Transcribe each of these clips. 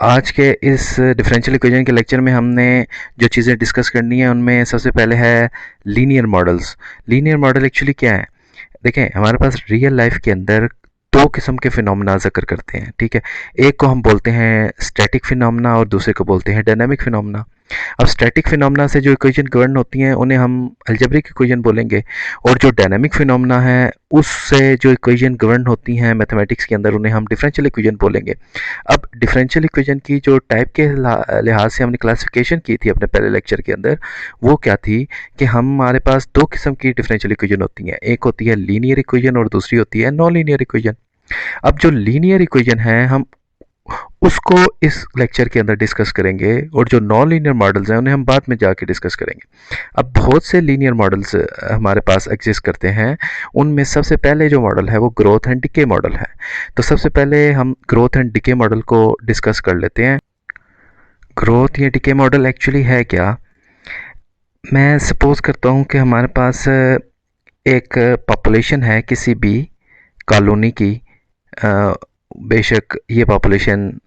आज के इस डिफरेंशियल इक्वेशन के लेक्चर में हमने जो चीज़ें डिस्कस करनी है उनमें सबसे पहले है linear models. Linear model actually क्या है? देखें, हमारे पास रियल लाइफ के अंदर दो किस्म के फिनोमेना ज़िक्र करते हैं, ठीक है। एक को हम बोलते हैं स्टैटिक फिनोमेना और दूसरे को बोलते हैं डायनामिक फिनोमेना। अब स्टैटिक फिनोमेना से जो इक्वेशन गवर्न होती हैं उन्हें हम अलजेब्रिक इक्वेशन बोलेंगे, और जो डायनामिक फिनोमेना है उससे जो इक्वेशन गवर्न होती हैं मैथमेटिक्स के अंदर उन्हें हम डिफरेंशियल इक्वेशन बोलेंगे। अब डिफरेंशियल इक्वेशन की जो टाइप के लिहाज से हमने क्लासिफिकेशन की थी अपने पहले लेक्चर के अंदर, वो क्या थी कि हमारे पास दो किस्म की डिफरेंशियल इक्वेशन होती हैं। एक होती है लीनियर इक्वेशन और दूसरी होती है नॉन लीनियर इक्वेशन। अब जो लीनियर इक्वेशन है हम उसको इस लेक्चर के अंदर डिस्कस करेंगे, और जो नॉन लीनियर मॉडल्स हैं उन्हें हम बाद में जाके डिस्कस करेंगे। अब बहुत से लीनियर मॉडल्स हमारे पास एग्जिस्ट करते हैं। उनमें सबसे पहले जो मॉडल है वो ग्रोथ एंड डिके मॉडल है। तो सबसे पहले हम ग्रोथ एंड डिके मॉडल को डिस्कस कर लेते हैं। ग्रोथ या डिके मॉडल एक्चुअली है क्या? मैं सपोज करता हूँ कि हमारे पास एक पॉपुलेशन है किसी भी कॉलोनी की। बेशक ये पॉपुलेशन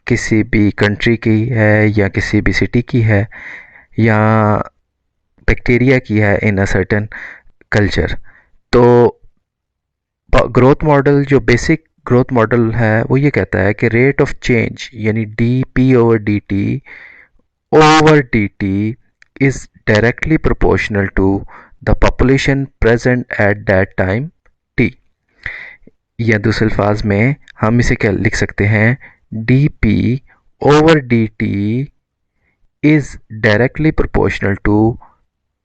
किसी भी कंट्री की है या किसी भी सिटी की है या बैक्टीरिया की है इन अ सर्टेन कल्चर। तो ग्रोथ मॉडल, जो बेसिक ग्रोथ मॉडल है, वो ये कहता है कि रेट ऑफ चेंज यानी D P over D T is directly proportional to the population present at that time T. या दूसरे अल्फाज में हम इसे क्या लिख सकते हैं? D P over D T is directly proportional to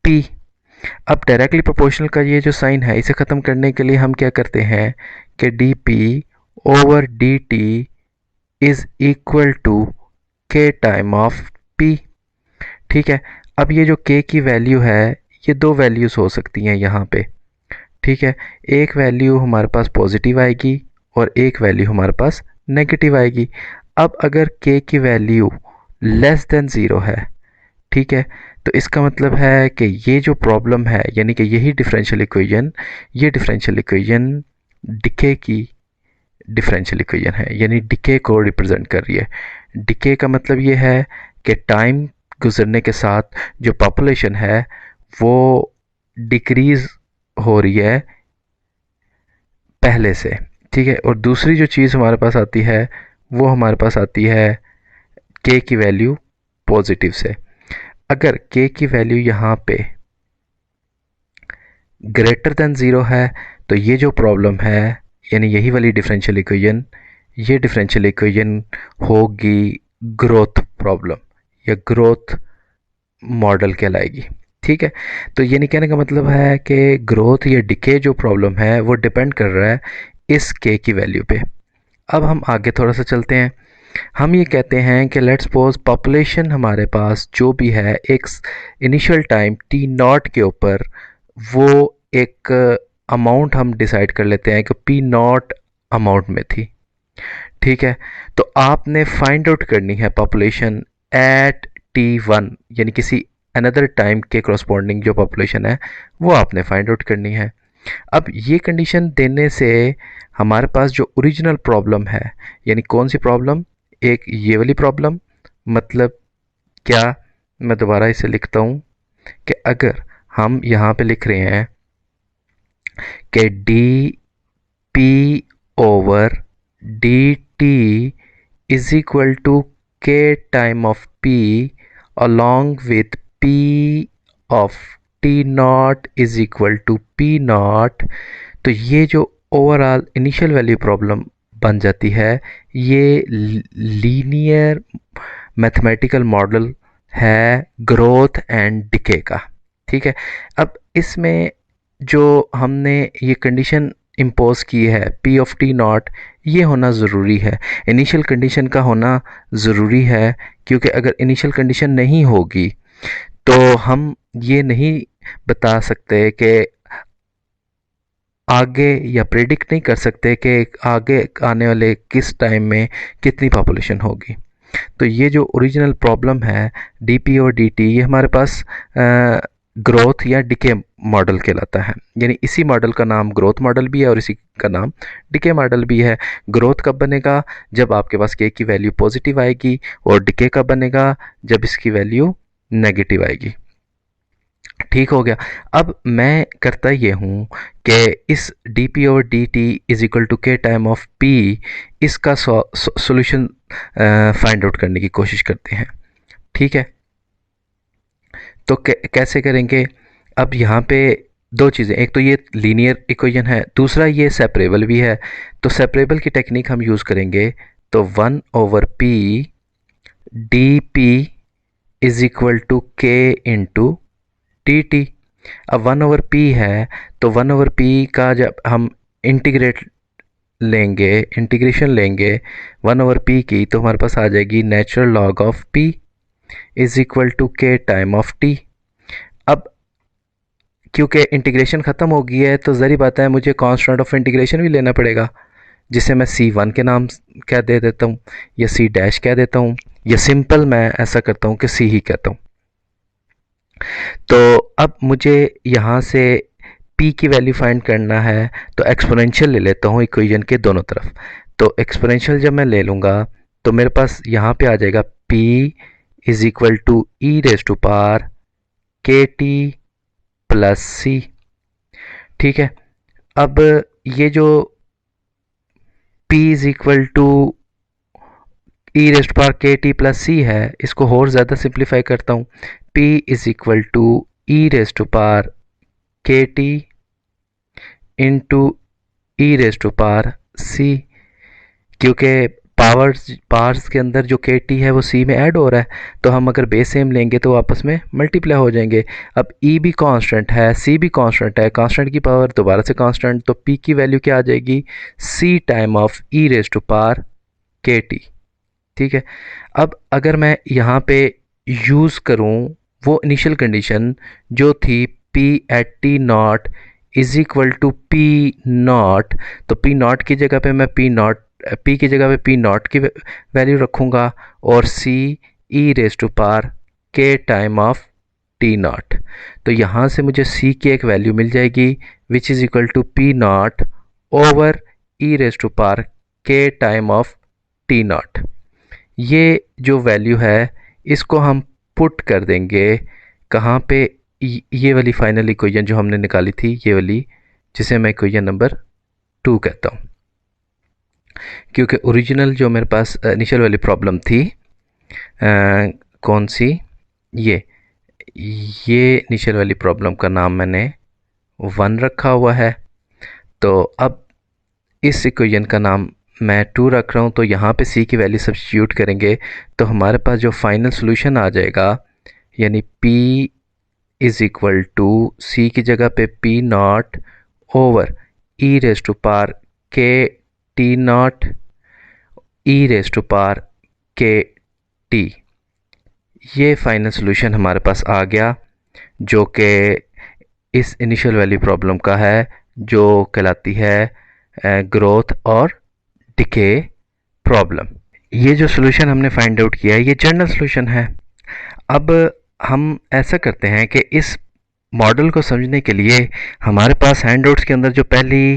P. अब डायरेक्टली प्रोपोर्शनल का ये जो साइन है इसे ख़त्म करने के लिए हम क्या करते हैं कि D P over D T is equal to K time of P. ठीक है। अब ये जो के की वैल्यू है, ये दो वैल्यूज़ हो सकती हैं यहाँ पे। ठीक है। एक वैल्यू हमारे पास पॉजिटिव आएगी और एक वैल्यू हमारे पास नेगेटिव आएगी। अब अगर के की वैल्यू लेस देन ज़ीरो है, ठीक है, तो इसका मतलब है कि ये जो प्रॉब्लम है, यानी कि यही डिफरेंशियल इक्वेशन, ये डिफरेंशियल इक्वेशन डिके की डिफरेंशियल इक्वेशन है, यानी डिके को रिप्रेजेंट कर रही है। डिके का मतलब ये है कि टाइम गुजरने के साथ जो पॉपुलेशन है वो डिक्रीज हो रही है पहले से। ठीक है। और दूसरी जो चीज़ हमारे पास आती है वो हमारे पास आती है के की वैल्यू पॉजिटिव से। अगर के की वैल्यू यहाँ पे ग्रेटर देन ज़ीरो है तो ये जो प्रॉब्लम है, यानी यही वाली डिफरेंशियल इक्वेशन, ये डिफरेंशियल इक्वेशन होगी ग्रोथ प्रॉब्लम या ग्रोथ मॉडल कहलाएगी। ठीक है। तो ये नहीं कहने का मतलब है कि ग्रोथ या डिके जो प्रॉब्लम है वो डिपेंड कर रहा है इस के की वैल्यू पे। अब हम आगे थोड़ा सा चलते हैं। हम ये कहते हैं कि लेट्स सपोज पॉपुलेशन हमारे पास जो भी है एक इनिशियल टाइम टी नॉट के ऊपर वो एक अमाउंट हम डिसाइड कर लेते हैं कि पी नॉट अमाउंट में थी। ठीक है। तो आपने फाइंड आउट करनी है पॉपुलेशन एट टी वन, यानी किसी अनदर टाइम के करस्पॉन्डिंग जो पॉपुलेशन है वो आपने फाइंड आउट करनी है। अब ये कंडीशन देने से हमारे पास जो ओरिजिनल प्रॉब्लम है, यानी कौन सी प्रॉब्लम? एक ये वाली प्रॉब्लम। मतलब क्या? मैं दोबारा इसे लिखता हूँ कि अगर हम यहाँ पे लिख रहे हैं कि D P over D T is equal to K time of P along with p of t naught is equal to p naught, तो ये जो ओवरऑल इनिशियल वैल्यू प्रॉब्लम बन जाती है ये लीनियर मैथमेटिकल मॉडल है ग्रोथ एंड डिके का। ठीक है। अब इसमें जो हमने ये कंडीशन इम्पोज की है पी ऑफ टी नॉट, ये होना ज़रूरी है, इनिशियल कंडीशन का होना ज़रूरी है, क्योंकि अगर इनिशियल कंडीशन नहीं होगी तो हम ये नहीं बता सकते कि आगे, या प्रेडिक्ट नहीं कर सकते कि आगे आने वाले किस टाइम में कितनी पॉपुलेशन होगी। तो ये जो ओरिजिनल प्रॉब्लम है डी पी और डी टी, ये हमारे पास ग्रोथ या डिके मॉडल कहलाता है। यानी इसी मॉडल का नाम ग्रोथ मॉडल भी है और इसी का नाम डिके मॉडल भी है। ग्रोथ कब बनेगा? जब आपके पास के की वैल्यू पॉजिटिव आएगी, और डिके कब बनेगा? जब इसकी वैल्यू नेगेटिव आएगी। ठीक हो गया। अब मैं करता ये हूँ कि इस डी पी और D T is equal to K time of P, इसका सॉल्यूशन फाइंड आउट करने की कोशिश करते हैं। ठीक है, तो कैसे करेंगे? अब यहाँ पे दो चीज़ें, एक तो ये लीनियर इक्वेशन है, दूसरा ये सेपरेबल भी है। तो सेपरेबल की टेक्निक हम यूज़ करेंगे। तो 1/p D P is equal to K into T T. अब 1/p है, तो 1/p का जब हम इंटीग्रेशन लेंगे 1/p की, तो हमारे पास आ जाएगी natural log of p is equal to K time of t। अब क्योंकि इंटीग्रेशन ख़त्म हो गई है, तो ज़री बात है मुझे कांस्टेंट ऑफ इंटीग्रेशन भी लेना पड़ेगा, जिसे मैं c1 के नाम कह दे देता हूँ, या c डैश कह देता हूँ, या सिंपल मैं ऐसा करता हूँ कि c ही कहता हूँ। तो अब मुझे यहाँ से p की वैल्यू फाइंड करना है, तो एक्सपोनेंशियल ले लेता हूँ इक्वेशन के दोनों तरफ। तो एक्सपोनेंशियल जब मैं ले लूँगा, तो मेरे पास यहाँ पे आ जाएगा p is equal to e raise to power K T plus C. ठीक है, अब ये जो p is equal to e raise to power K T plus C है, इसको और ज़्यादा सिंप्लीफाई करता हूँ। p is equal to e raise to power K T into e raise to power C, क्योंकि पावर्स के अंदर जो के टी है वो सी में ऐड हो रहा है, तो हम अगर बेस सेम लेंगे तो आपस में मल्टीप्लाई हो जाएंगे। अब ई भी कांस्टेंट है, सी भी कांस्टेंट है, कांस्टेंट की पावर दोबारा से कांस्टेंट, तो पी की वैल्यू क्या आ जाएगी? C time of e raise to power K T. ठीक है, अब अगर मैं यहाँ पे यूज़ करूँ वो इनिशियल कंडीशन जो थी P at T not is equal to P not, तो पी नॉट की जगह पे मैं पी की जगह पे पी नॉट की वैल्यू रखूँगा, और सी ई raise to power K time of T not. तो यहाँ से मुझे सी की एक वैल्यू मिल जाएगी which is equal to P not over E raise to power K time of T not. ये जो वैल्यू है इसको हम पुट कर देंगे कहाँ पे? ये वाली फाइनल इक्वेशन जो हमने निकाली थी, ये वाली, जिसे मैं इक्वेशन नंबर 2 कहता हूँ, क्योंकि ओरिजिनल जो मेरे पास इनिशियल वाली प्रॉब्लम थी, कौन सी? ये इनिशियल वाली प्रॉब्लम का नाम मैंने 1 रखा हुआ है। तो अब इस इक्वेशन का नाम मैं 2 रख रहा हूँ, तो यहाँ पे c की वैल्यू सब्स्टिट्यूट करेंगे, तो हमारे पास जो फाइनल सोल्यूशन आ जाएगा, यानी p is equal to C की जगह पे P not over E raise to power K T naught e raise to power K T. ये फाइनल सोल्यूशन हमारे पास आ गया, जो कि इस इनिशियल वैल्यू प्रॉब्लम का है, जो कहलाती है ग्रोथ और डिके प्रॉब्लम। ये जो सोल्यूशन हमने फाइंड आउट किया है, ये जनरल सोल्यूशन है। अब हम ऐसा करते हैं कि इस मॉडल को समझने के लिए हमारे पास हैंडआउट्स के अंदर जो पहली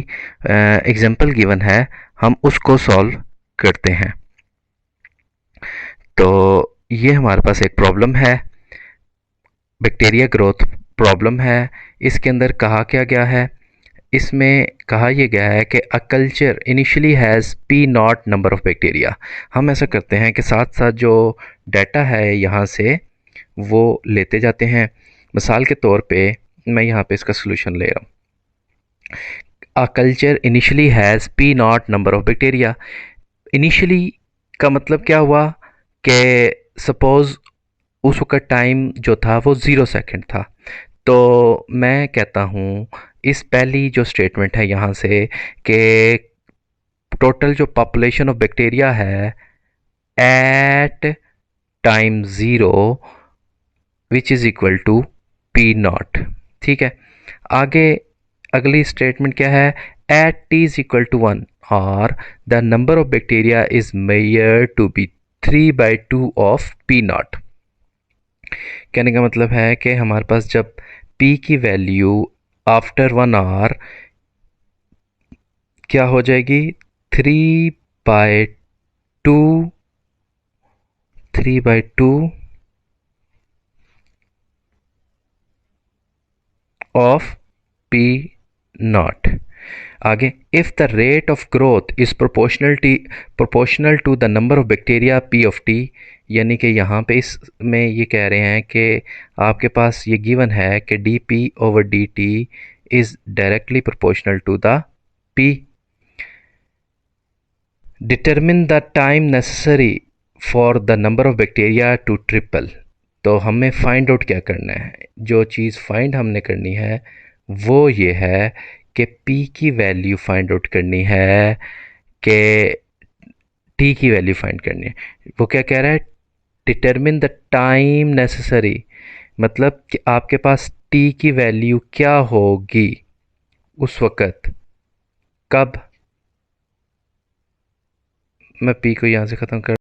एग्जांपल गिवन है, हम उसको सॉल्व करते हैं। तो ये हमारे पास एक प्रॉब्लम है, बैक्टीरिया ग्रोथ प्रॉब्लम है। इसके अंदर कहा क्या गया है? इसमें कहा यह गया है कि a culture initially has P not number of bacteria. हम ऐसा करते हैं कि साथ साथ जो डाटा है यहाँ से वो लेते जाते हैं। मिसाल के तौर पे मैं यहाँ पे इसका सोल्यूशन ले रहा हूँ। A culture initially has P not number of bacteria. Initially का मतलब क्या हुआ कि सपोज़ उस वक्त टाइम जो था वो 0 सेकेंड था। तो मैं कहता हूँ इस पहली जो स्टेटमेंट है यहाँ से कि टोटल जो पॉपुलेशन ऑफ बैक्टीरिया है at time 0 which is equal to P not. ठीक है, आगे अगली स्टेटमेंट क्या है? At T is equal to 1 और the number of bacteria is measured to be 3/2 of P not. कहने का मतलब है कि हमारे पास जब p की वैल्यू आफ्टर 1 आवर क्या हो जाएगी? 3/2, 3/2 ऑफ पी नॉट। आगे, if the rate of growth is proportional to the number of bacteria P of T, यानी कि यहाँ पे इसमें ये कह रहे हैं कि आपके पास ये गिवन है कि D P over D T is directly proportional to the P. Determine the time necessary for the number of bacteria to triple. तो हमें फाइंड आउट क्या करना है? जो चीज़ फाइंड हमने करनी है वो ये है कि P की वैल्यू फाइंड आउट करनी है, कि T की वैल्यू फाइंड करनी है। वो क्या कह रहा है? डिटरमिन द टाइम नेसेसरी, मतलब कि आपके पास T की वैल्यू क्या होगी उस वक़्त, कब। मैं P को यहाँ से ख़त्म कर